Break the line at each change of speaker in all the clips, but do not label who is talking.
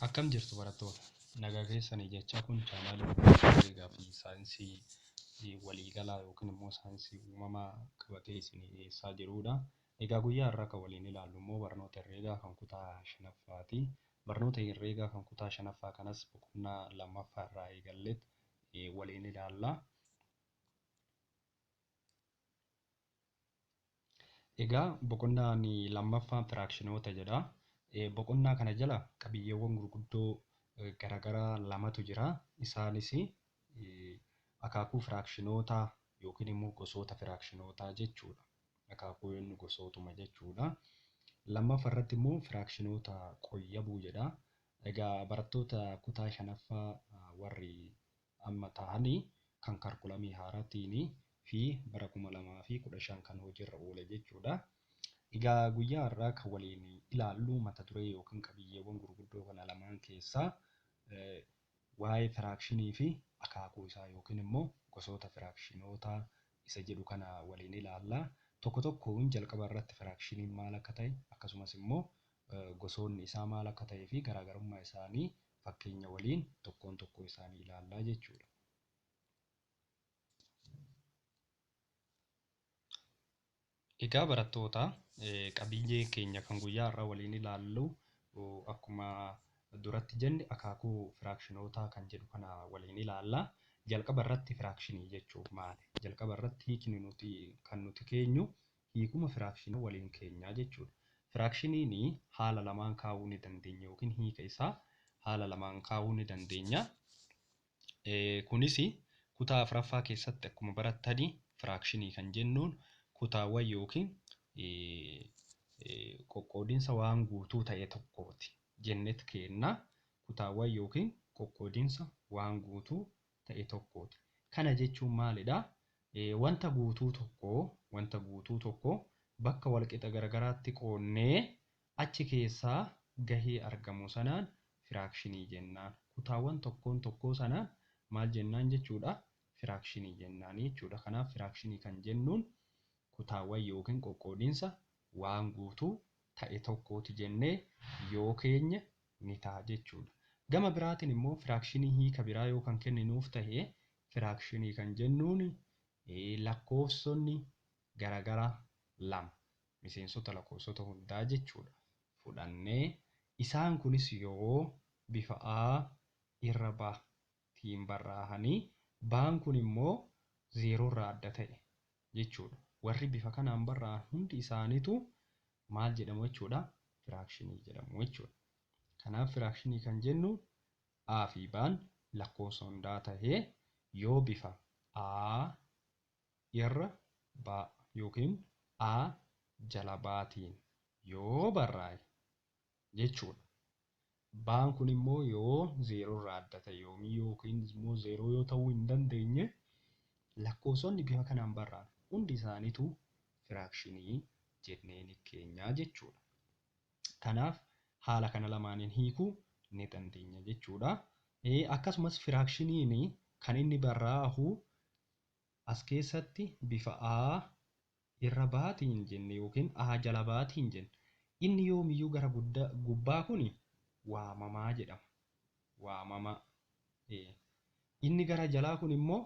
Akkam jirtu barattoota? Nagaa keessanii jechaa kun chaanaalii herreegaa fi saayinsii waliigalaa yookiin immoo saayinsii uumamaa qabatee isinii dhiyeessaa jirudha. Egaa guyyaa har'aa kan waliin ilaallu immoo barnoota herreegaa kan kutaa shanaffaati. Barnoota herreegaa kan kutaa shanaffaa kanas boqonnaa lammaffaa irraa eegalleet waliin ilaalla. Egaa boqonnaan lammaffaan firaakshiinoota jedha. Boqonnaa kana jala qabiyyeewwan gurguddoo garaagaraa lamatu jira. Isaanis akaakuu firaakshiinootaa yookiin immoo gosoota firaakshiinootaa jechuudha. Akaakuun gosootuma jechuudha. Lammaffaa irratti immoo firaakshiinoota qoyyabuu jedha. Egaa barattoota kutaa shanaffaa warri amma ta'anii kan kaarkulamii haaraatiin fi bara 2015 kan hojiirra oole jechuudha. Egaa guyyaa har'aa kan waliin ilaallu mata duree yookiin qabiyyeewwan gurguddoo kana lamaan keessaa waa'ee firaakshinii fi akaakuu isaa yookiin immoo gosoota firaakshinootaa isa jedhu kana waliin ilaalla. Tokko tokkoon jalqaba irratti firaakshiniin maal akka ta'e akkasumas immoo gosoonni isaa maal akka ta'ee fi garaagarummaa isaanii fakkeenya waliin tokkoon tokkoo isaanii ilaallaa jechuudha. Egaa barattoota qabiyyee keenya kan guyyaa har'aa waliin ilaallu akkuma duratti jenne akaakuu firaakshinootaa kan jedhu kana waliin ilaalla. Jalqaba irratti firaakshinii jechuun maali? Jalqaba irratti hiikni kan nuti keenyu hiikuma firaakshinii waliin keenyaa jechuudha. Firaakshiniin haala lamaan kaa'uu ni dandeenya yookiin hiika isaa haala lamaan kaa'uu ni dandeenya. Kunis kutaa afuraffaa keessatti akkuma barattanii firaakshinii kan jennuun kutaawwan yookiin qoqqoodinsa waan guutuu ta'e tokkooti jennet kenna. Kutaawwan yookiin qoqqoodinsa waan guutuu ta'e tokkooti. Kana jechuun maalidha? Wanta guutuu tokko bakka walqixa garagaraatti qoonnee achi keessaa gahee argamu sanaan firaakshinii jennaan. Kutaawwan tokkoon tokkoo sanaan maal jennaan jechuudha? Firaakshinii jennaan jechuudha. Kanaaf firaakshinii kan jennuun kutaawwan yookiin qoqqoodinsa waan guutuu ta'e tokkooti jennee yoo keenya ni ta'a jechuudha. Gama biraatiin immoo firaakshinii hiika biraa yoo kan kenninuuf ta'e firaakshinii kan jennuun lakkoofsonni garaagaraa lama miseensota lakkoofsota hundaa jechuudha. Fudhannee isaan kunis yoo bifa A irra baatiin barraa'anii baan kun immoo 0 irraa adda ta'e jechuudha. Warri bifa kanaan barraa'an hundi isaaniitu maal jedhamu jechuudha? Firaakshinii jedhamu jechuudha. Kanaaf firaakshinii kan jennu A fi B'n lakkoofsa hundaa tahee yoo bifa A irra B yookiin A jala baatiin yoo barraa'e jechuudha. B'n kun immoo yoo 0 irraa adda ta'e yoomii yookiin immoo 0 yoo ta'uu hin dandeenye lakkoofsonni bifa kanaan barraa'an hundi isaaniitu firaakshinii jennee ni keenyaa jechuudha. Kanaaf haala kana lamaaniin hiikuu ni dandeenya jechuudha. Akkasumas firaakshiniin kan inni barraa'u as keessatti bifa A irra baatiin jenne yookiin A jala baatiin jenne. Inni yoomiyyuu gara gubbaa kun waamamaa jedhama. Waamama. Inni gara jalaa kun immoo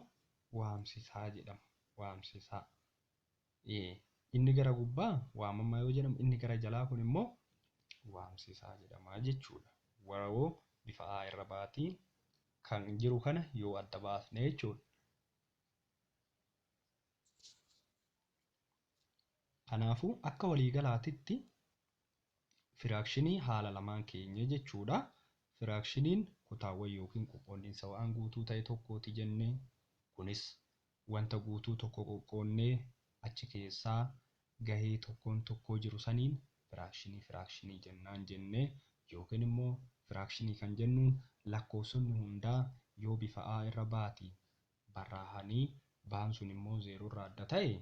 waamsisaa jedhama. Waamsisaa. Inni gara gubbaa waamamaa yoo jedhamu inni gara jalaa kun immoo waamsisaa jedhama jechuudha. Waroo bifa A irra baatiin kan jiru kana yoo adda baasne jechuudha. Kanaafuu akka waliigalaatitti firaakshinii haala lamaan keenya jechuudha. Firaakshiniin kutaawwan yookiin qoqqoodinsa waan guutuu ta'e tokkooti jennee kunis wanta guutuu tokko qoqqoonnee achi keessaa gahee tokkoon tokkoo jiru saniin firaakshinii jennaan jennee yookiin immoo firaakshinii kan jennuun lakkoofsonni hundaa yoo bifa A irra baatii barraa'anii baan sun immoo 0 irraa adda ta'e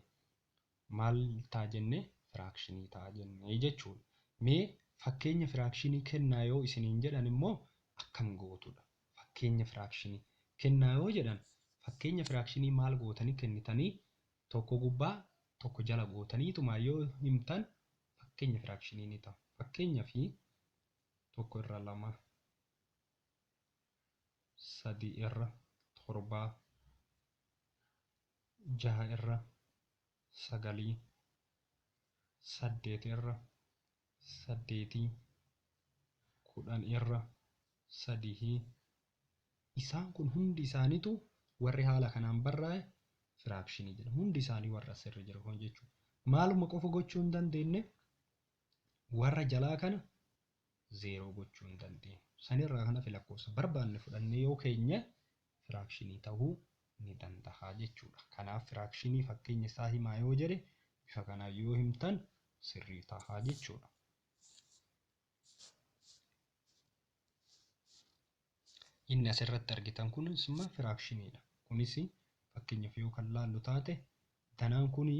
maal ta'a jennee firaakshinii ta'a jennee jechuudha. Mee fakkeenya firaakshinii kennaa yoo isiniin jedhan immoo akkam gootudha? Fakkeenya firaakshinii kennaa yoo jedhan fakkeenya firaakshinii maal gootanii kennitanii tokko gubbaa tokko jala gootaniituma yoo himtan fakkeenya firaakshinii ni ta'a. Fakkeenyaa fi tokko irraa lama 3 irra 7 6 irra 9 8 irra 8 10 irra 3 isaan kun hundi isaaniitu warri haala kanaan barraa'e firaakshinii jedhamu. Hundi isaanii warra asirra jira kun jechuudha. Maaluma qofa gochuu hin dandeenye warra jalaa kana 0 gochuu hin dandeenye. Sanirraa kana lakkoofsa barbaanne fudhannee yoo keenye firaakshinii ta'uu ni danda'a jechuudha. Kanaaf firaakshinii fakkeenya isaa himaa yoo jedhe bifa kanaan yoo himtan sirrii ta'a jechuudha. Inni asirratti argitan kunis immoo firaakshiiniidha. Kunis fakkeenyaaf yoo kan laallu taate danaan kun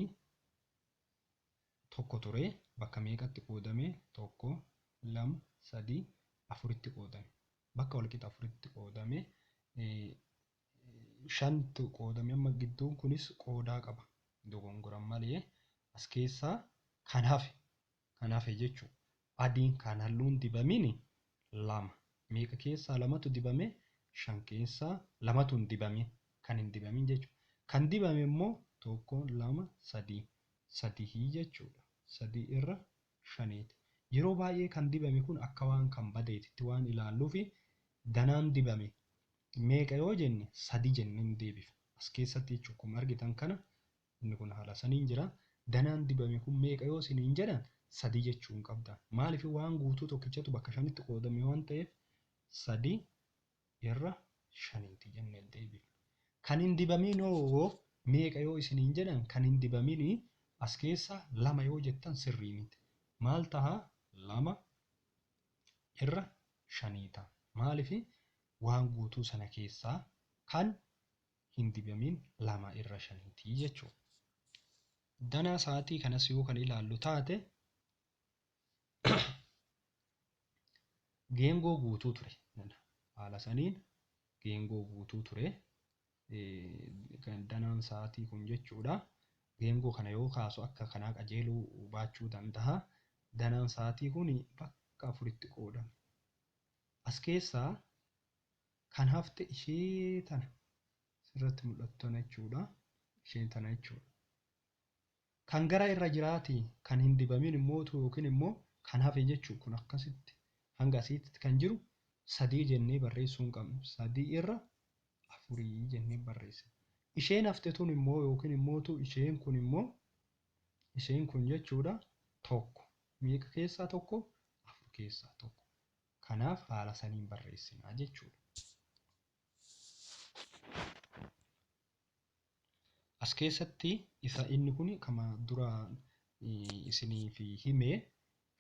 tokko ture bakka meeqatti qoodame 1 2 3 4tti qoodame. Bakka walqixa 4tti qoodame 5 qoodame amma gidduun kunis qoodaa qaba. Dogongoran malee as keessaa kan hafe jechuudha. Adiin kan halluun dibamiin 2. Meeqa keessaa 2tu dibame 5 keessaa 2tu hin dibame kan hin dibamin jechuudha. Kan dibame immoo 1 2 3 3 jechuudha. 3 irra 5. Yeroo baay'ee kan dibame kun akka waan kan badeetitti waan ilaalluufi danaan dibame meeqa yoo jenne 3 jenneen deebifna. As keessatti jechuudha kun argitan kana inni kun haala saniin jira. Danaan dibame kun meeqa yoo isiniin jedhan 3 jechuun qabda. Maaliif waan guutuu tokkichatu bakka 5tti qoodame waan ta'eef 3 irra 5 jennee deebifna. Kan hin dibamin hoo meeqa yoo isiniin jedhan kan hin dibamin as keessa 2 yoo jettan sirrii miti. Maal ta'a 2 irra 5 ta'a. Maaliif waan guutuu sana keessaa kan hin dibamin 2 irra 5 jechuudha. Danaa sa'aatii kanas yoo kan ilaallu taate geengoo guutuu ture. Haala saniin geengoo guutuu ture. Danaan sa'aatii kun jechuudha. Geengoo kana yoo kaasu akka kanaa qajeeluu baachuu danda'a. Danaan sa'aatii kun bakka 4tti qoodame. As keessaa kan hafte ishee tana sirratti mul'attu jechuudha. Isheen tana jechuudha. Kan gara irra jiraati kan hin dibamin immoo yookiin immoo kan hafe jechuun kun akkasitti hanga asitti kan jiru 3 jennee barreessuu hin qabnu. 3 irra 4 jennee barreessina. Isheen hafte tun immoo yookiin immoo isheen kun jechuudha tokko. Meeqa keessaa tokko? 4 keessaa tokko. Kanaaf haala saniin barreessinaa jechuudha. As keessatti inni kun kama dura isiniif himee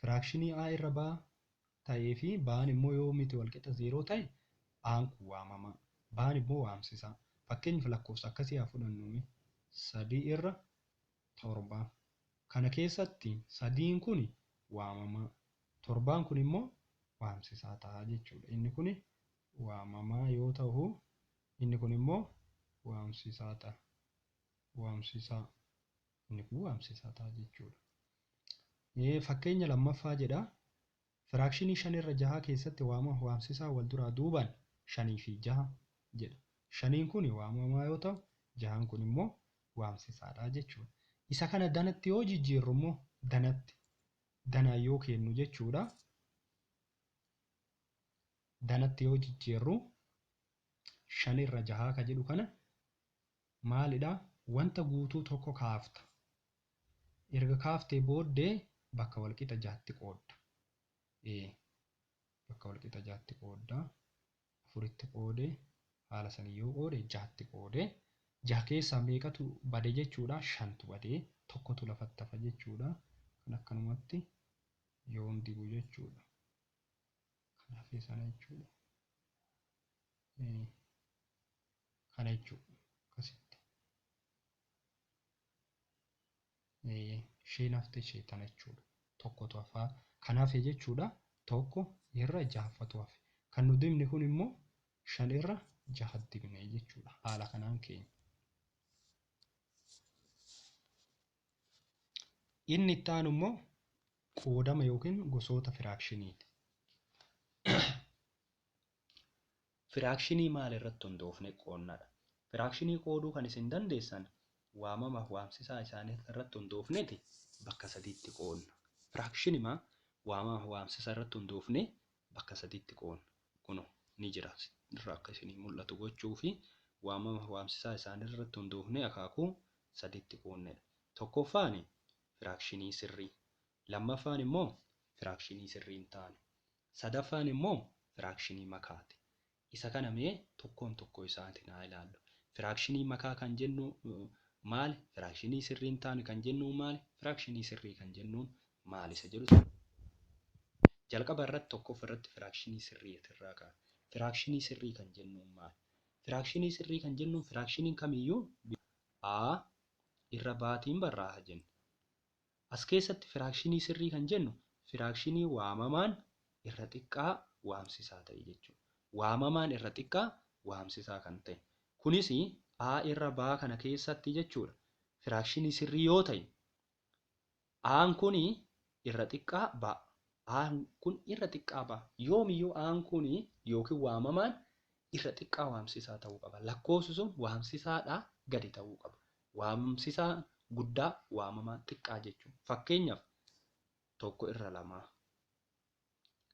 firaakshinii A irra baa ta'ee fi ba'aan immoo yoo miti walqixa 0 ta'e A'aan kun waamama. Ba'aan immoo waamsisa. Fakkeenyaaf lakkoofsa akkasii haa fudhannu 3 irra 7. Kana keessatti 3 kun waamama. 7 kun immoo waamsisaa ta'a jechuudha. Inni kun waamamaa yoo ta'u inni kun immoo waamsisaa ta'a. Waamsisaa. Inni kun waamsisaa ta'a jechuudha. Fakkeenya lammaffaa jedha. Firaakshinii 5 irra 6 keessatti waamsisaa wal duraa duubaan 5 fi 6 jedha. 5 kun waamamaa yoo ta'u 6 kun immoo waamsisaadha jechuudha. Isa kana danatti yoo jijjiirru immoo danaa yoo kennu jechuudha. Danatti yoo jijjiirru 5 irra 6 ka jedhu kana maalidha? Wanta guutuu tokko kaafta. Erga kaaftee booddee bakka walqixa 6tti qoodda. Bakka walqixa 6tti qoodda. 4tti qoodee haala sanii yoo qoode 6tti qoodee 6 keessaa meeqatu bade jechuudha? 5tu badee tokkotu lafatti hafa jechuudha. Kan akkanumatti yoon dibu jechuudha. Kanaaf sana jechuudha. Kana jechuudha. Akkasitti. Isheen hafte ishee tana jechuudha. Tokkotu hafaa. Kanaaf jechuudha tokko irra 6ffatu hafe. Kan nu dibne kun immoo 5 irra 6 dibne jechuudha. Haala kanaan keenya. Inni itti aanu immoo qoodama yookiin gosoota firaakshiiniiti. firaakshinii maal irratti hundoofne qoonnadha. Firaakshinii qooduu kan isin dandeessan waamamaaf waamsisaa isaanii irratti hundoofneeti bakka sadiitti qoonna. Firaakshinii waamamaaf waamsisaa irratti hundoofne bakka sadiitti qoonna. Kunoo ni jira irraa akka isinii mul'atu gochuu fi waamamaaf waamsisaa isaanii irratti hundoofne akaakuu sadiitti qoonnedha. Tokkoffaan firaakshinii sirrii, lammaffaan immoo firaakshinii sirrii hin taane, sadaffaan immoo firaakshinii makaati. Isa kana mee tokkoon tokko isaatiin haa ilaallu. Firaakshinii makaa kan jennu maali? Firaakshinii sirrii hin taane kan jennu maali? Firaakshinii sirrii kan jennuun maali isa jedhu. Jalqaba irratti tokkoffaa irratti firaakshinii sirrii irraa ka'a. Firaakshinii sirrii kan jennuun maali? Firaakshinii sirrii kan jennuun firaakshiniin kamiyyuu A irra baatiin barraa'a jenna. As keessatti firaakshinii sirrii kan jennu firaakshinii waamamaan irra xiqqaa waamsisaa ta'e jechuudha. Waamamaan irra xiqqaa waamsisaa kan ta'e. Kunis A irra baa kana keessatti jechuudha. Firaakshinii sirrii yoo ta'e A'n kun irra xiqqaa ba'a. A'n kun irra xiqqaa ba'a. Yoomiyyuu A'n kun yookiin waamamaan irra xiqqaa waamsisaa ta'uu qaba. Lakkoofsi sun waamsisaadhaa gadi ta'uu qaba. Waamsisaa guddaa waamamaa xiqqaa jechuudha. Fakkeenyaaf 1/2.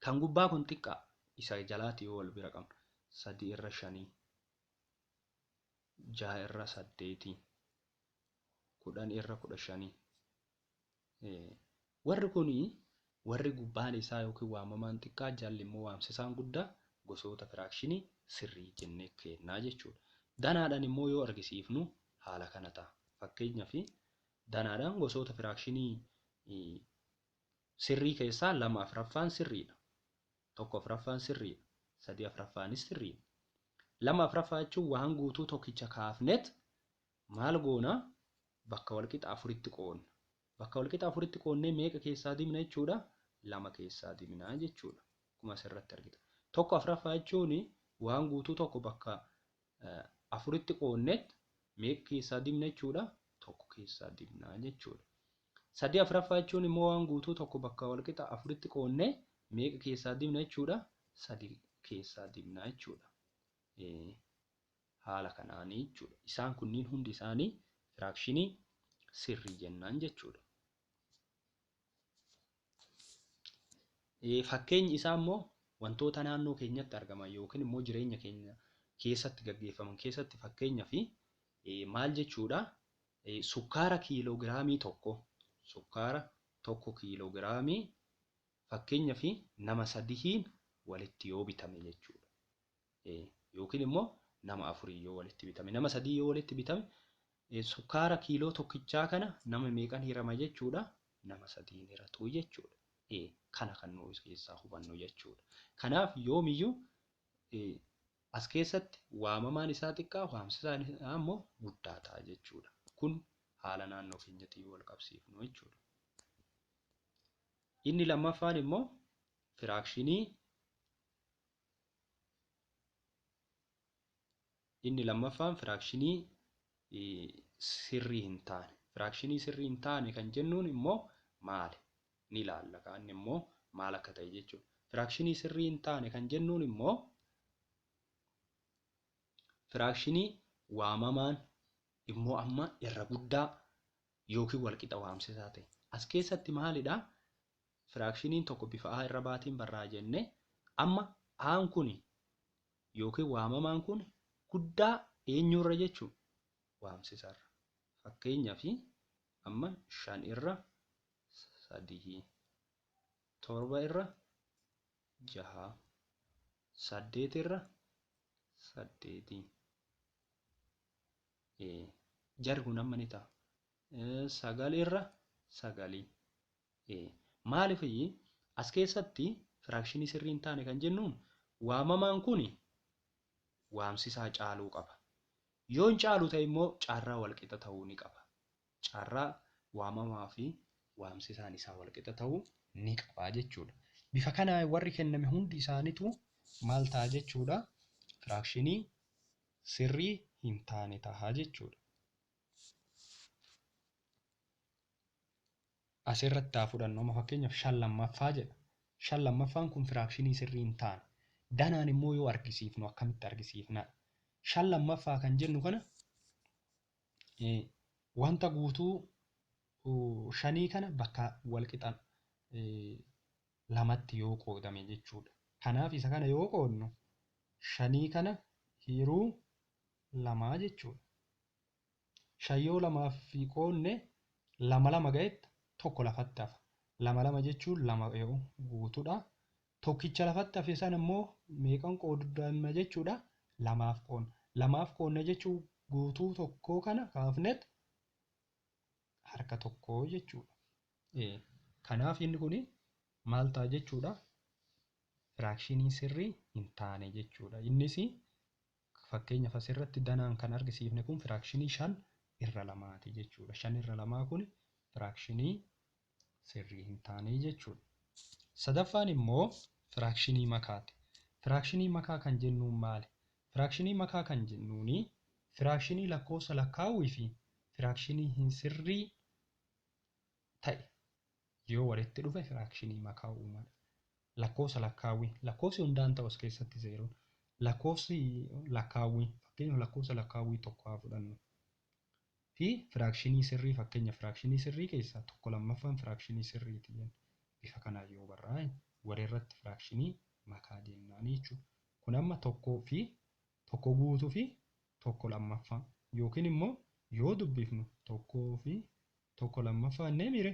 Kan gubbaa kun xiqqaa isa jalaatti yoo wal bira qabnu 3/5, 6/8, 10/15. Warri gubbaan isaa yookiin waamamaan xiqqaa jalli immoo waamsisaan guddaa gosoota firaakshinii sirrii jennee kennaa jechuudha. Danaadhaan immoo yoo argisiifnu haala kana ta'a. Fakkeenyaaf danaadhaan gosoota firaakshinii sirrii keessaa 2/4 sirriidha. 1/4 sirriidha. 3/4 sirriidha. 2/4 jechuun waan guutuu tokkicha kaafnet maal goona? Bakka walqixa 4tti qoonna. Bakka walqixa 4tti qoonnee meeqa keessaa dibna jechuudha? 2 keessaa dibnaa jechuudha. Akkuma asirratti argita. 1/4 jechuun waan guutuu tokko bakka 4tti qoonnet meeqa keessaa dibna jechuudha? 1 keessaa dibnaa jechuudha. 3/4 jechuun immoo waan guutuu tokko bakka walqixa 4tti qoonnee meeqa keessaa dibna jechuudha? 3 keessaa dibnaa jechuudha. Haala kanaanii jechuudha. Isaan kunniin hundi isaanii firaakshinii sirrii jennaan jechuudha. Fakkeenyi isaa immoo wantoota naannoo keenyatti argaman yookiin immoo jireenya keenya keessatti gaggeeffaman keessatti fakkeenyaaf maal jechuudha? Sukkaara kiiloogiraamii tokko, sukkaara 1 kiiloogiraamii fakkeenyaaf nama 3 walitti yoo bitame jechuudha. Yookiin immoo nama 4 yoo walitti bitame, nama 3 yoo walitti bitame sukkaara kiiloo tokkichaa kana nama meeqan hirama jechuudha? Nama 3 hiratu jechuudha. Kana kan nuyi keessaa hubannu jechuudha. Kanaaf yoomiyyuu as keessatti waamamaan isaa xiqqaa, waamsisaan isaa immoo guddaa ta'a jechuudha. Kun haala naannoo keenyatti wal qabsiifnu jechuudha. Inni lammaffaan immoo firaakshinii sirrii hin taane. Firaakshinii sirrii hin taane kan jennuun immoo maali? Ni ilaalla. Kaan immoo maal akka ta'e jechuudha. Firaakshinii sirrii hin taane kan jennuun immoo firaakshinii waamamaan immoo amma irra guddaa yookiin walqixa waamsisaa ta'e. As keessatti maalidha? Firaakshiniin tokko bifa A irra baatiin barraa jenne amma A'n kun yookiin waamamaan kun guddaa eenyurra jechuudha? Waamsisarra. Fakkeenyaaf amma 5 irra 3, 7 irra 6, 8 irra 8. Jarri kun amma ni ta'a. 9 irra 9. Maaliif as keessatti firaakshinii sirrii hin taane kan jennuun waamamaan kun waamsisaa caaluu qaba. Yoo hin caalu ta'e immoo carraa walqixa ta'uu ni qaba. Carraa waamamaa fi waamsisaan isaa walqixa ta'uu ni qaba jechuudha. Bifa kanaan warri kenname hundi isaaniitu maal ta'a jechuudha? Firaakshinii sirrii hin taane ta'a jechuudha. Asirratti haa fudhannu fakkeenyaaf 5 lammaffaa jedha. 5 lammaffaan kun firaakshinii sirrii hin taane. Danaan immoo yoo argisiifnu akkamitti argisiifna? 5 lammaffaa kan jennu kana wanta guutuu 5 kana bakka wal qixan lamatti yoo qoodame jechuudha. Kanaaf isa kana yoo qoodnu 5 kana hiruu 2 jechuudha. 5 yoo 2 qoodne 2 ga'etti tokko lafatti hafa. 2 jechuun 2 yoo guutuudha. Tokkicha lafatti hafe sana immoo meeqan qoodna jechuudha? 2 qoodna. 2 qoodna jechuun guutuu tokkoo kana kaafnetti harka tokkoo jechuudha. Kanaaf inni kun maal ta'a jechuudha? Firaakshinii sirrii hin taane jechuudha. Innis fakkeenyaaf asirratti danaan kan argisiifne kun firaakshinii 5/2 jechuudha. 5/2 kun firaakshinii sirrii hin taane jechuudha. Sadaffaan immoo firaakshinii makaati. Firaakshinii makaa kan jennuun maali? Firaakshinii makaa kan jennuun firaakshinii lakkoofsa lakkaawwii fi firaakshinii hin sirrii ta'e yoo walitti dhufe firaakshinii makaa uuma. Lakkoofsa lakkaawwii. Lakkoofsi hundaan ta'u as keessatti 0. Lakkoofsi lakkaawwii fakkeenyaaf lakkoofsa lakkaawwii tokko haa fudhannu. Fi firaakshinii sirrii fakkeenya firaakshinii sirrii keessaa 1/2 firaakshinii sirriiti jenna. Bifa kanaan yoo barraa'e walirratti firaakshinii makaa jennaan jechuudha. Kun amma tokkoo fi tokko guutuu fi 1/2 yookiin immoo yoo dubbifnu tokkoo fi 1/2 innee mire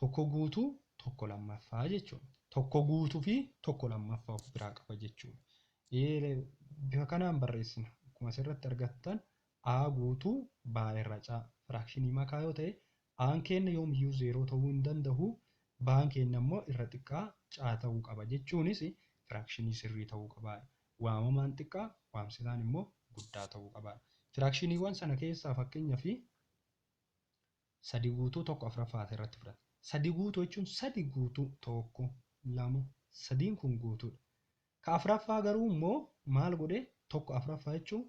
tokko guutuu 1/2 jechuudha. Tokko guutuu fi 1/2 of biraa qaba jechuudha. Bifa kanaan barreessina. Akkuma asirratti argattan A guutuu B irra caa firaakshinii makaa yoo ta'e A'n keenya yoomiyyuu 0 ta'uu hin danda'u. B'n keenya immoo irra xiqqaa caa ta'uu qaba jechuunis firaakshinii sirrii ta'uu qaba. Waamamaan xiqqaa waamsisaan immoo guddaa ta'uu qaba. Firaakshiniiwwan sana keessaa fakkeenyaaf 3 guutuu 1/4 irratti fudhata. 3 guutuu jechuun 3 guutuu 1 2 3 kun guutuudha. Ka afuraffaa garuu immoo maal godhee 1/4 jechuun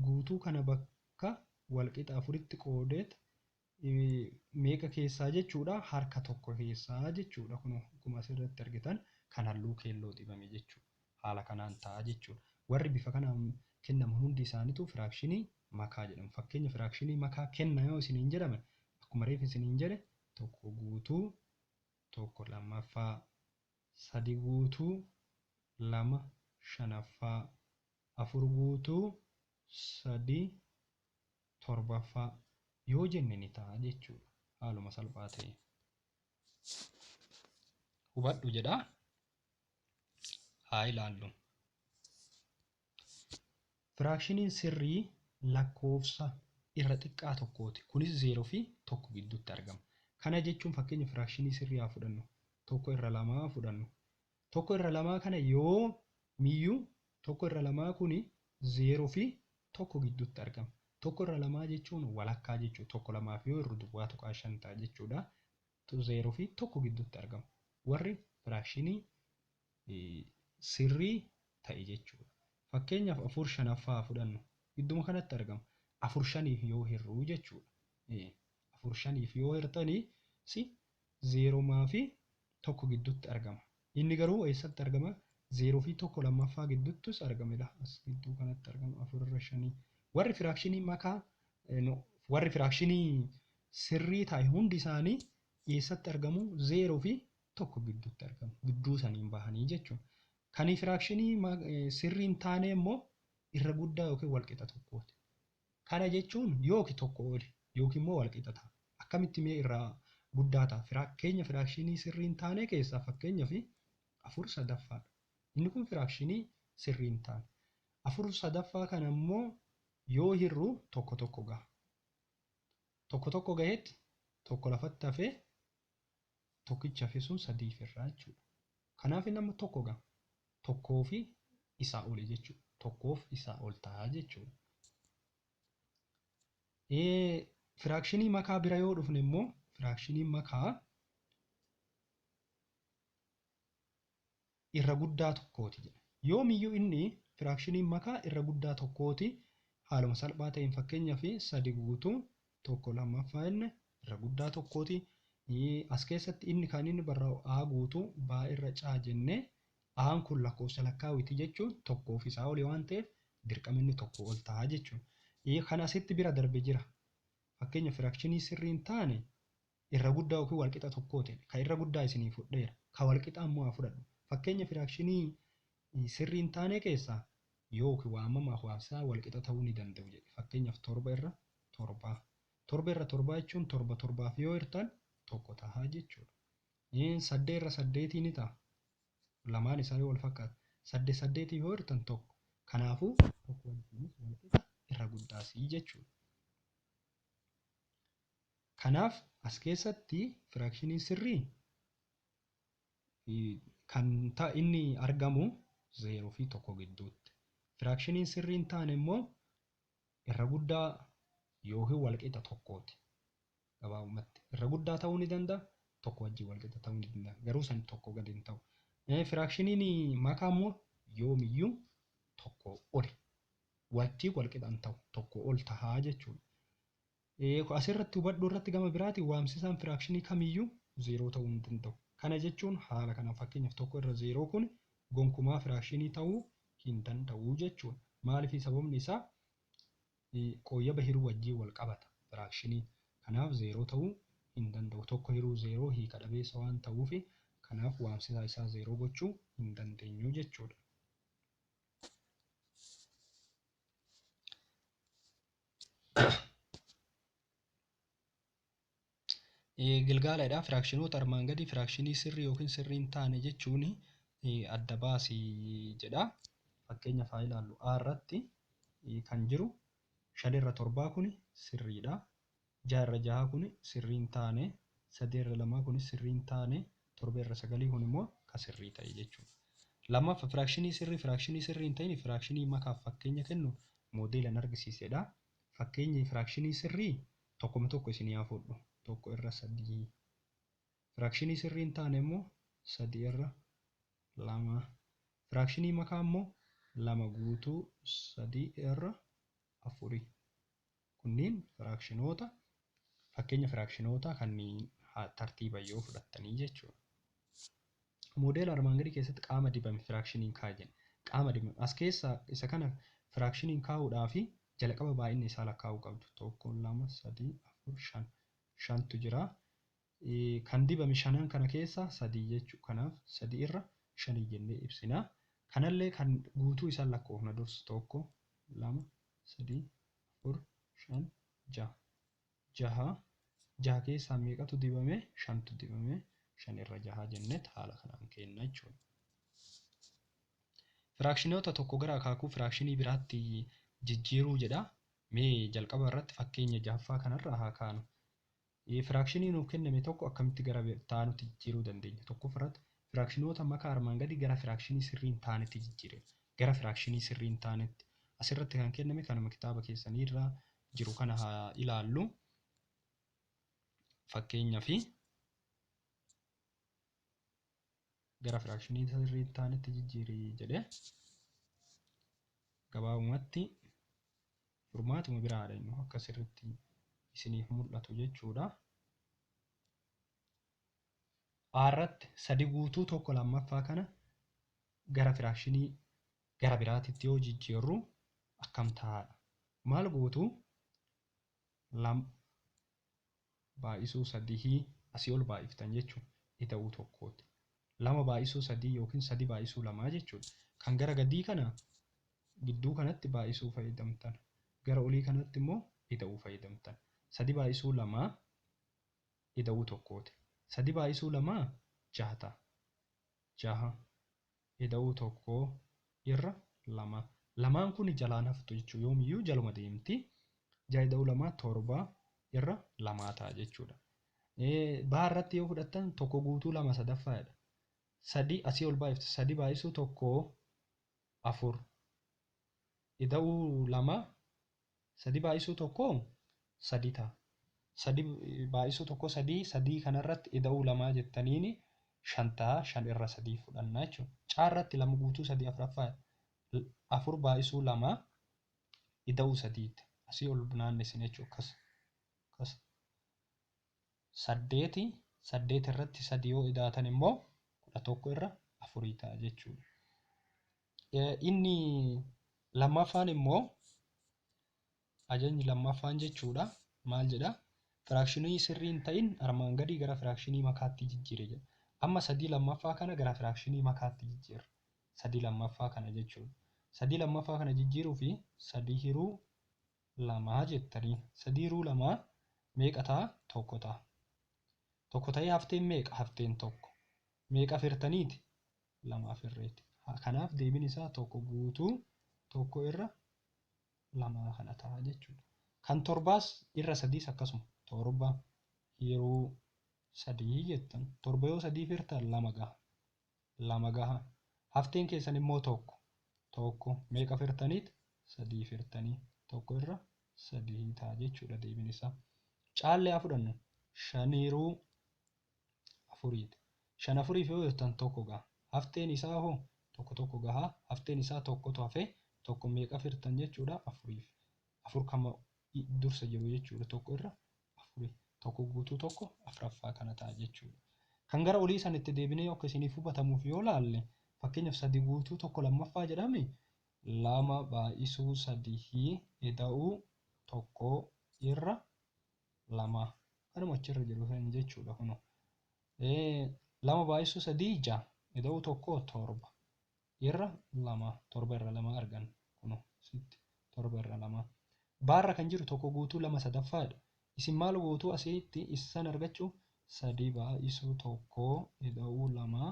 guutuu kana bakka walqixa 4tti qoodeet meeqa keessaa jechuudha? Harka tokko keessaa jechuudha. Kun akkuma asirratti argitan kan halluu keelloo dibame jechuudha. Haala kanaan ta'a jechuudha. Warri bifa kanaan kennamu hundi isaaniitu firaakshinii makaa jedhamu. Fakkeenya firaakshinii makaa kenna yoo isiniin jedhaman akkuma reef isiniin jedhe 1 guutuu 1/2 3 guutuu 2 5/5 4 guutuu 3 7/5 yoo jenne ni ta'a jechuudha. Haaluma salphaa ta'e. Hubadhu jedhaa. Haa ilaallu. Firaakshiniin sirrii lakkoofsa irra xiqqaa tokkooti. Kunis 0 fi 1 gidduutti argama. Kana jechuun fakkeenya firaakshinii sirrii haa fudhannu. 1/2 fudhannu. 1/2 kana yoo miyyuu 1/2 kuni 0 fi 1 gidduutti argama. 1/2 jechuun walakkaa jechuudha. 1 2 fi yoo irra duwwaa 5 ta'a jechuudha. 0 fi 1 gidduutti argama. Warri firaakshinii sirrii ta'e jechuudha. Fakkeenyaaf 4 5ffaa fudhannu. Idduma kanatti argama. 4 5f yoo hirruu jechuudha. 4 5f yoo hirtanii 0 fi 1 gidduutti argama. Inni garuu eessatti argama? 0 fi 1 lammaffaa gidduuttis argamedha. As gidduu kanatti argama 4 irra 5. Warri firaakshinii makaa warri firaakshinii sirrii ta'e hundi isaanii eessatti argamu? 0 fi 1 gidduutti argamu. Gidduu saniin bahanii jechuudha. Kan firaakshinii sirrii hin taane immoo irra guddaa yookiin walqixa tokkooti. Kana jechuun yooki tokko oli yookiin immoo walqixa ta'a. Akkamitti mee irraa guddaa ta'a? Fakkeenya firaakshinii sirrii hin taane keessaa fakkeenyaaf 4/3. Inni kun firaakshinii sirrii hin taane. 4/3 kana immoo yoo hirru tokko gaha. Tokko gaheetti tokko lafatti hafee tokkicha hafe sun 3 irraa jechuudha. Kanaaf inni amma tokko gaha. Tokkoo fi isaa oli jechuudha. Tokkoof isaa ol ta'a jechuudha. Firaakshinii makaa bira yoo dhufne immoo firaakshinii makaa irra guddaa tokkooti jedha. Yoomiyyuu inni firaakshinii makaa irra guddaa tokkooti. Haaluma salphaa ta'een fakkeenyaaf 3 guutuu 1/2 inni irra guddaa tokkooti. As keessatti inni kan inni barraa'u A guutuu B irra caa jennee Aan kun lakkoofsa lakkaawwitii jechuun tokkoo fi isaa olii waan ta'eef dirqama inni tokko ol ta'a jechuudha. Kan asitti bira darbe jira. Fakkeenya firaakshinii sirrii hin taane irra guddaa yookiin walqixa tokkooti. Kan irra guddaa isinii fudheera. Kan walqixa immoo haa fudhadhu. Fakkeenya firaakshinii sirrii hin taane keessaa yookiin waamamaaf waamsaa walqixa ta'uu ni danda'u jedhe. Fakkeenyaaf 7 irra 7. 7 irra 7 jechuun 7 torbaaf yoo hirtan tokko ta'a jechuudha. 8 irra 8 ni ta'a. Lamaan isaa wal fakkaata. 8 8 yoo hirtan tokko. Kanaafuu tokko walqixa irra guddaasii jechuudha. Kanaaf as keessatti firaakshinii sirrii kan inni argamu 0 fi 1 gidduutti. Firaakshinii sirrii hin taane immoo irra guddaa yookiin walqixa tokkooti. Gabaabumatti irra guddaa ta'uu ni danda'a, tokko wajjin walqixa ta'uu ni danda'a. Garuu san tokko gadi hin ta'u. Firaakshiniin makaa immoo yoomiyyuu tokko oli. Wajjin walqixa hin ta'u, tokko ol tahaa jechuudha. Asirratti hubadhuu irratti gama biraatiin waamsisaan firaakshinii kamiyyuu 0 ta'uu hin danda'u. Kana jechuun haala kana fakkeenyaaf 1 irra 0 kun gonkumaa firaakshinii ta'uu hin danda'u jechuudha. Maaliif sababni isaa qooyyaba hiruu wajjin wal qabata firaakshinii. Kanaaf 0 ta'uu hin danda'u. Tokko hiruu 0 hiika dhabeessa waan ta'uuf kanaaf waamsisaa isaa 0 gochuu hin dandeenyu jechuudha. Gilgaalaadhaa firaakshinota armaan gadii firaakshinii sirrii yookiin sirrii hin taane jechuun adda baasii jedha. Fakkeenyaaf haa ilaallu. A irratti kan jiru 5 irra 7 kun sirriidha. 6 irra 6 kun sirrii hin taane, 3 irra 2 kun sirrii hin taane, 7 irra 9 kun immoo kan sirrii ta'e jechuudha. Lammaffaa firaakshinii sirrii hin ta'in firaakshinii makaaf fakkeenya kennu moodeelaan argisiisedha. Fakkeenyi firaakshinii sirrii tokkuma tokko isinii haa fudhu. 1 irra 3. Firaakshinii sirrii hin taane immoo 3 irra 2. Firaakshinii makaa immoo 2 guutuu 3 irra 4. Kunniin firaakshinota fakkeenya firaakshinota kanneen tartiiban yoo fudhattanii jechuudha. Moodeela armaan gadii keessatti qaama dibame firaakshinii kaa'an. Qaama dibame as keessaa isa kana firaakshinii kaa'uudhaaf jalqaba baay'inni isaa lakkaa'uu qabdu. 1 2 3 4 5. 5tu jira. Kan dibame 5 kana keessa 3 jechuudha. Kanaaf 3 irra 5 jennee ibsina. Kanallee kan guutuu isaan lakkoofna dursu 1 2 3 4 5 6. 6 keessaa meeqatu dibame? 5tu dibame. 5 irra 6 jenneet haala kanaan kenna jechuudha. Firaakshinota tokko gara akaakuu firaakshinii biraatti jijjiiruu jedha. Mee jalqaba irratti fakkeenya 6ffaa kanarraa haa kaanu. Firaakshinii nuuf kenname tokko akkamitti gara taanutti jijjiiruu dandeenya? Tokkoffaarratti firaakshinota makaa armaan gadii gara firaakshinii sirrii hin taanetti jijjiirre. Gara firaakshinii sirrii hin taanetti. Asirratti kan kenname kanuma kitaaba keessanii irraa jiru kana haa ilaallu. Fakkeenyaaf gara firaakshinii sirrii hin taanetti jijjiirii jedhee gabaabumatti furmaatuma biraadha immoo akka sirriitti isiniif mul'atu jechuudha. Irratti 3 guutuu tokko lammaffaa kana gara firaakshinii gara biraatitti yoo jijjiirru akkam ta'aadha? Maal gootu? 2 baay'isuu 3 asii ol baay'iftan jechuudha. Ita'uu tokkooti. 2 baay'isuu 3 yookiin 3 baay'isuu 2 jechuudha. Kan gara gadii kana gidduu kanatti baay'isuu fayyadamtan. Gara olii kanatti immoo ita'uu fayyadamtan. 3 baay'isuu 2 ita'uu tokkooti. 3 baay'isuu 2 6 ta'a. 6 ita'uu tokko irra 2. 2 kun jalaan haftu jechuudha. Yoomiyyuu jaluma deemti. 6 ita'uu 2 7 irra 2 ta'a jechuudha. Baa irratti yoo fudhattan tokko guutuu 2 sadaffaadha. 3 asii ol baay'iftu. 3 baay'isuu tokko 4. Ita'uu 2 3 baay'isuu tokko 3 ta'a. 3 baay'isuu tokko 3 3 kanarratti ita'uu 2 jettaniin 5 ta'a. 5 irra 3 fudhannaa jechuudha. Caarratti 2 guutuu 3 afuraffaadha. 4 baay'isuu 2 ita'uu 3 asii ol naannessin jechuudha. Akkas 8 irratti 3 yoo idaatan immoo 11 irra afurii ta'a jechuudha. Inni lammaffaan immoo ajajni lammaffaan jechuudha maal jedha? Firaakshinii sirrii hin ta'in armaan gadii gara firaakshinii makaatti jijjiire jedha. Amma sadii lammaffaa kana gara firaakshinii makaatti jijjiirra. Sadii lammaffaa kana jechuudha. Sadii lammaffaa kana jijjiiruu fi sadii hiruu lamaa jettanii. Sadii hiruu lamaa meeqa ta'a? Tokko ta'a. Tokko ta'ee hafteen meeqa? Hafteen tokko. Meeqa firtaniiti? Lama firreeti. Kanaaf deebiin isaa tokko guutuu tokko irra lamaa kana ta'a jechuudha. Kan torbaas irra sadiis akkasuma torba hiruu sadii jettan. Torba yoo sadii firtan lama gaha. Lama gaha. Hafteen keessan immoo tokko. Tokko meeqa firtaniiti? Sadii firtanii. Tokko irra sadii ta'a jechuudha deebiin isaa. Caallee haa fudhannu. Shan hiruu afuriiti. Shan afuriif yoo jettan tokko gaha. Hafteen isaa hoo tokko tokko gaha. Hafteen isaa tokkotu hafe tokko meeqa firtan jechuudha? Afuriif. Afur kama dursa jiru jechuudha tokko irra afurii. Tokko guutuu tokko afuraffaa kana ta'a jechuudha. Kan gara olii sanitti deebinee akka isiniif hubatamuuf yoo laalle fakkeenyaaf sadii guutuu tokko lammaffaa jedhame lama baay'isuu sadii ida'uu tokko irra lama. Kanuma achirra jiru kan jechuudha kunuun. Lama baay'isuu sadii ja'a ida'uu tokko torba irra lama. Torba irra lama argan kunuun sitti torba irra lama. Baarra kan jiru tokko guutuu lama sadaffaadha. Isin maal guutuu asitti isaan argachuu? Sadii baay'isuu tokko ida'uu lama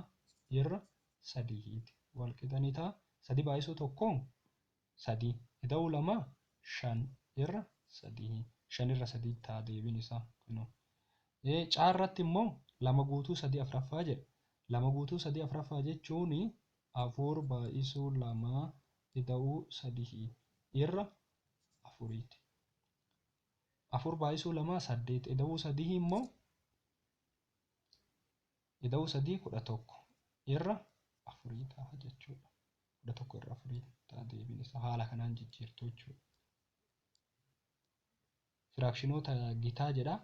irra sadiiti. Wal qixanii ta'a. Sadii baay'isuu tokko sadii ida'uu lama shan irra sadii. Shan irra sadii ta'a deebiin isaa kunuun. Caarratti immoo lama guutuu sadii afuraffaa jedha. Lama guutuu sadii afuraffaa jechuun afur baay'isuu lama ida'uu sadii irra afuriiti. Afur baay'isuu lama saddeet ida'uu sadii immoo ida'uu sadii kudha tokko irra afurii ta'a jechuudha. Kudha tokko irra afurii ta'a deebiin isaa haala kanaan jijjiirtu jechuudha. Firaakshinota gitaa jedha.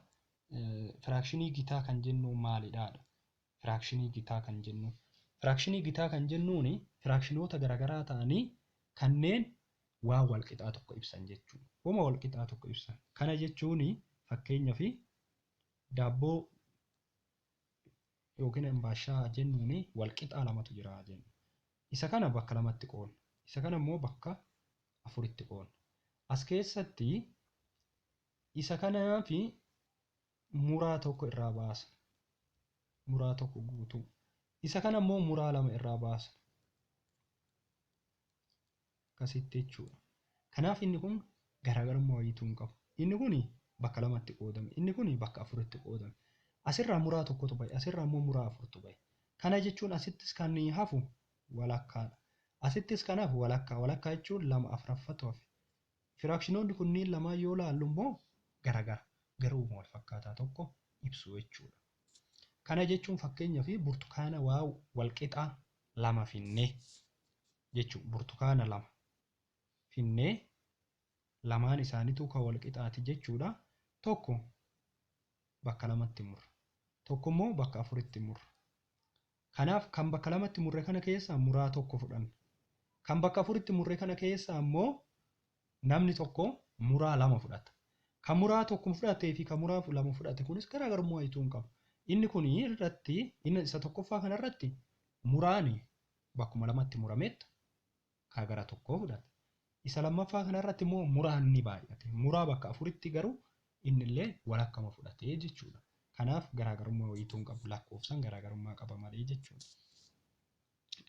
Firaakshinii gitaa kan jennu maalidhaadha? Firaakshinii gitaa kan jennu. Firaakshinii gitaa kan jennuun firaakshinota garaagaraa ta'anii kanneen waa wal qixaa tokko ibsan jechuudha. Wama wal qixaa tokko ibsan. Kana jechuun fakkeenyaaf daabboo yookiin ambaashaa jennuun wal qixaa lamatu jira jennu. Isa kana bakka lamatti qoonna. Isa kana immoo bakka afuritti qoonna. As keessatti isa kanaa fi muraa tokko irraa baasa. Muraa tokko guutuu. Isa kana immoo muraa lama irraa baasa. Akkasitti jechuudha. Kanaaf inni kun garaagarummaa wayiituu hin qabu. Inni kun bakka lamatti qoodame. Inni kun bakka afuritti qoodame. Asirraa muraa tokkotu bahe. Asirraa immoo muraa afurtu bahe. Kana jechuun asittis kan hafu walakkaadha. Asittis kan hafu walakkaa. Walakkaa jechuun lama afuraffatu hafe. Firaakshinonni kunniin lamaan yoo laallu immoo garaagara. Garuu wal fakkaataa tokko ibsu jechuudha. Kana jechuun fakkeenyaaf burtukaana waa wal qixaa lama finnee jechuudha. Burtukaana lama finnee lamaan isaaniitu kan wal qixaati jechuudha. Tokko bakka lamatti murra. Tokko immoo bakka afuritti murra. Kanaaf kan bakka lamatti murre kana keessaa muraa tokko fudhanna. Kan bakka afuritti murre kana keessaa immoo namni tokko muraa lama fudhata. Kan muraa tokko fudhatee fi kan muraa lama fudhate kunis garaagarummaa wayiituu hin qabu. Inni kun irratti inni isa tokkoffaa kanarratti muraan bakkuma lamatti murameetta kan gara tokkoo fudhate. Isa lammaffaa kanarratti immoo muraan ni baay'ate. Muraa bakka afuritti garuu innillee walakkama fudhatee jechuudha. Kanaaf garaagarummaa wayiituu hin qabu. Lakkoofsaan garaagarummaa qaba malee jechuudha.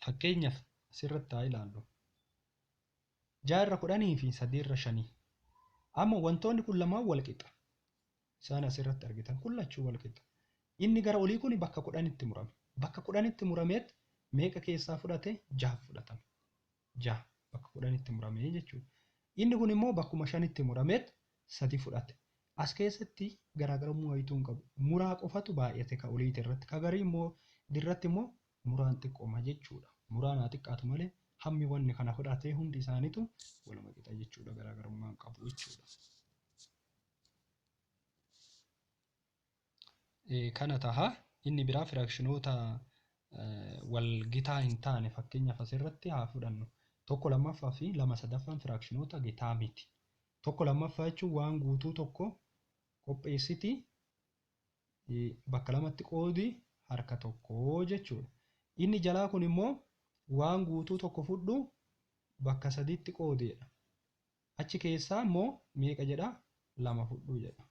Fakkeenyaaf asirratti haa ilaallu. 6 irra 10 fi 3 irra 5. Amma wantoonni kun lamaan wal qixa. Isaan asirratti argitan kun lachuu wal qixa. Inni gara olii kun bakka 10tti murame. Bakka 10tti murameet meeqa keessaa fudhate? 6 fudhatame. 6 bakka 10tti murame jechuudha. Inni kun immoo bakkuma 5tti murameet 3 fudhate. As keessatti garaagarummaa wayiituu hin qabu. Muraa qofatu baay'ate ka oliiti irratti. Ka garii immoo dirratti immoo muraan xiqqooma jechuudha. Muraan haa xiqqaatu malee hammi wanni kana fudhatee hundi isaaniitu waluma qixa jechuudha. Garaagarummaa hin qabu jechuudha. Kana taha inni biraa firaakshinota wal gitaa hin taane fakkeenyaaf asirratti haa fudhannu. Tokko lammaffaa fi lama sadaffaan firaakshinoota gitaa miti. Tokko lammaffaa jechuun waan guutuu tokko qopheessiti bakka lamatti qoodi harka tokko jechuudha. Inni jalaa kun immoo waan guutuu tokko fudhu bakka sadiitti qoodedha. Achi keessaa immoo meeqa jedha? Lama fudhuu jedha.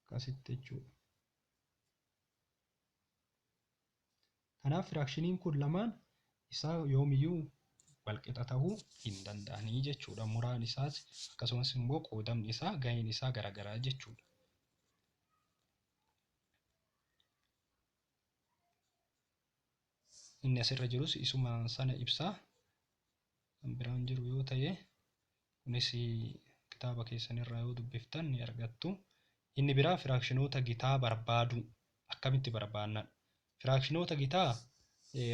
Akkasitti jechuudha. Kanaaf firaakshiniin kun lamaan isaa yoomiyyuu walqixa ta'uu hin danda'anii jechuudha. Muraan isaas akkasumas immoo qoodamni isaa gaheen isaa garaagaraa jechuudha. Inni asirra jirus isuma sana ibsaa. Kan biraan jiru yoo ta'e kunis kitaaba keessanirraa yoo dubbiftan ni argattu. Inni biraa firaakshinoota gitaa barbaaduu akkamitti barbaannaa? Firaakshinoota gitaa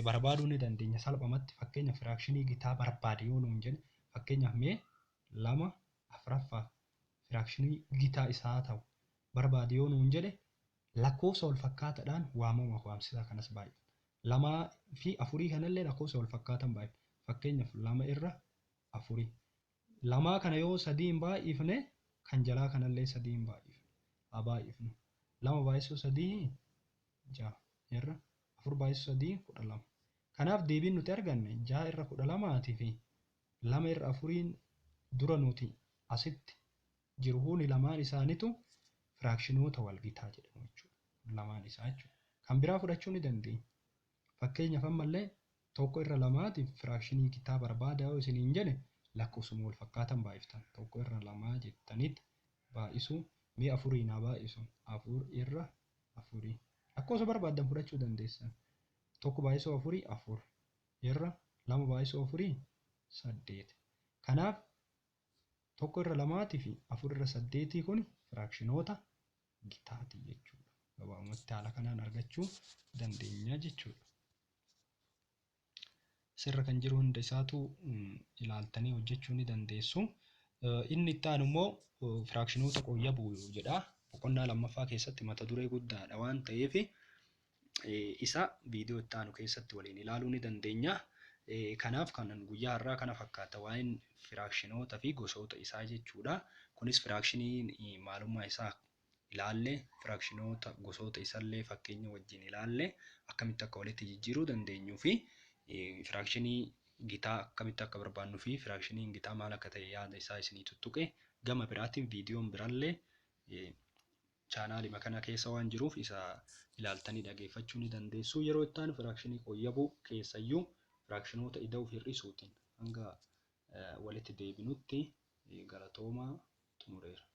barbaaduu ni dandeenya salphumatti. Fakkeenyaaf firaakshinii gitaa barbaade yoo nuun jedhe fakkeenyaaf mee 2 afuraffaa firaakshinii gitaa isaa ta'u barbaade yoo nuun jedhe lakkoofsa wal fakkaataadhaan waamsisaa kanas baay'ee. 2 fi 4 kanallee lakkoofsa wal fakkaatan baay'ee. Fakkeenyaaf 2 irra 4. 2 kana yoo 3 baay'ifne kan jalaa kanallee 3 baay'ifne. Haa baay'ifnu. 2 baay'isuu 3 6 irra 4 baay'isuu 3 12. Kanaaf deebiin nuti arganne 6 irra 12 fi 2 irra 4 dura nuti asitti jiru huni lamaan isaaniitu firaakshinota wal gitaa jedhamu jechuudha. Lamaan isaa jechuudha. Kan biraa fudhachuu ni dandeenya. Fakkeenyaaf ammallee 1 irra 2tiif firaakshinii gitaa barbaada yoo isiniin jedhe lakkoofsuma wal fakkaatan baay'iftan. 1 irra 2 jettanitti baay'isuu mee 4 naa baay'isu 4 irra 4. Lakkoofsa barbaadan fudhachuu dandeessan. 1 baay'isuu 4 4 irra 2 baay'isuu 4 8. Kanaaf 1 irra 2 fi 4 irra 8 kun firaakshinota gitaati jechuudha. Gabaabumatti haala kanaan argachuu dandeenya jechuudha. Sirra kan jiru hunda isaatu ilaaltanii hojjechuu ni dandeessu. Inni itti aanu immoo firaakshinota qoyyabuu jedha. Boqonnaa lammaffaa keessatti mata duree guddaadha waan ta'eef isa viidiyoo itti aanu keessatti waliin ilaaluu ni dandeenya. Kanaaf kan guyyaa har'aa kana fakkaata waa'een firaakshinota fi gosoota isaa jechuudha. Kunis firaakshinii maalummaa isaa ilaalle, firaakshinota gosoota isaallee fakkeenya wajjin ilaalle akkamitti akka walitti jijjiiruu dandeenyuu fi firaakshinii gitaa akkamitti akka barbaannuu fi firaakshinii gitaa maal akka ta'e yaada isaa isinii tuttuqe. Gama biraatiin viidiyoon biraallee chaanaalii kana keessa waan jiruuf isa ilaaltanii dhageeffachuu ni dandeessu. Yeroo itti aanu firaakshinii qoyyabuu keessayyuu firaakshinota ida'uu fi hir'isuutiin hanga walitti deebinutti galatoomaa xumureera.